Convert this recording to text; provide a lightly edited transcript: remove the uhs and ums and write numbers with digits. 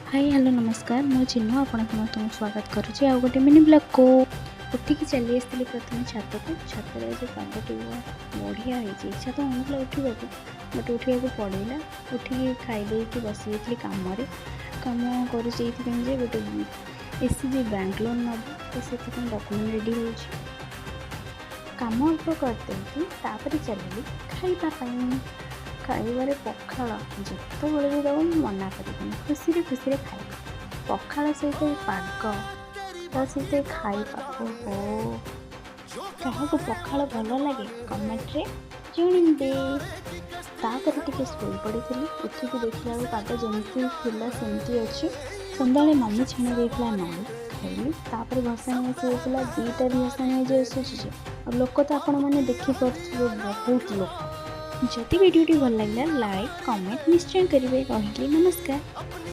Hi hello नमस्कार मो चिन्ह आपण समस्त स्वागत करुँच आ गए मिनी ब्लॉग को उठिकी चली आसती प्रथम छत को छत जो पागटी बढ़िया हो छत होना उठा बट उठा पड़ेगा उठिकी खाई बसी जाती कम कम कर गोटे एसी जी बैंक लोन नब तो से डॉक्यूमेंट रेडी हो कम अल्प करदे चलिए खाइबापी खाइबार पखाल जिते भी दब मना कर खुशी खुशी खाइब पखाल सहित पाग ता सहित खाइबा ओहो क्या पखाल भल लगे कमेंट रे जानते तापर टे शोई पड़ी उठिक देखला पाग जमी थिला सेमती अच्छी सन्ध्या मम्मी छाणी देता नाई खाइली तापर भसाणी आसला दुईटा भसाणी आसूँ और लोक तो आपण मैंने देखिपे बहुत लोग जदि वीडियो भल लगे लाइक कमेंट निश्चय करेंगे। रही नमस्कार।